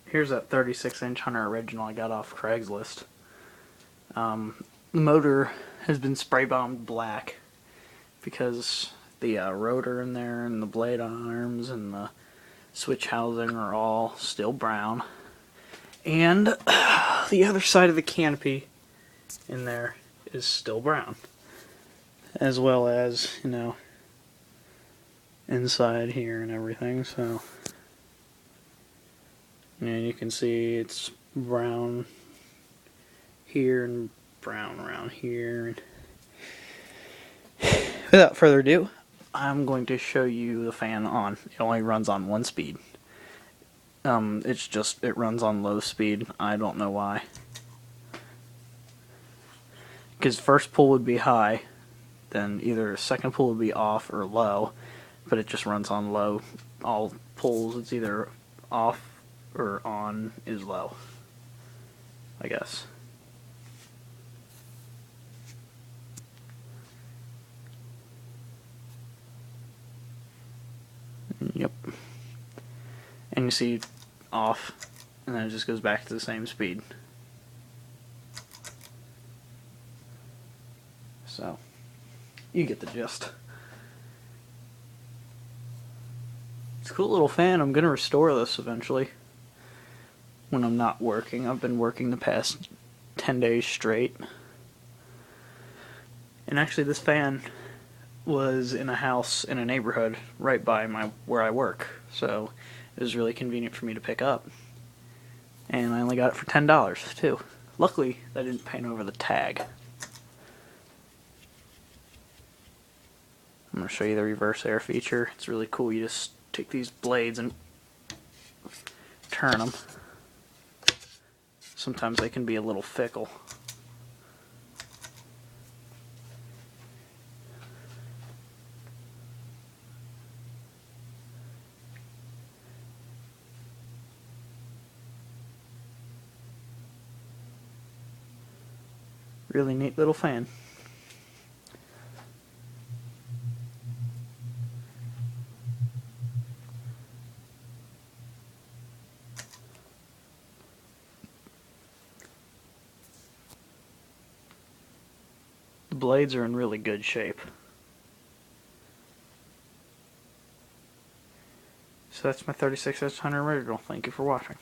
Here's that 36-inch Hunter original I got off Craigslist. The motor has been spray bombed black because the rotor in there and the blade arms and the switch housing are all still brown. And the other side of the canopy in there is still brown. As well as, you know, inside here and everything, so and you can see it's brown here and brown around here. Without further ado, I'm going to show you the fan on. It only runs on one speed. It runs on low speed. I don't know why. Because first pull would be high, then either second pull would be off or low, but it just runs on low. All pulls, it's either off or on is low, I guess. Yep. And you see off, and then it just goes back to the same speed. So, you get the gist. It's a cool little fan. I'm going to restore this eventually when I'm not working. I've been working the past 10 days straight. And actually this fan was in a house in a neighborhood right by where I work. So it was really convenient for me to pick up. And I only got it for $10 too. Luckily, I didn't paint over the tag. I'm going to show you the reverse air feature. It's really cool. You just take these blades and turn them. Sometimes they can be a little fickle. Really neat little fan. The blades are in really good shape. So that's my 36-inch Hunter original. Thank you for watching.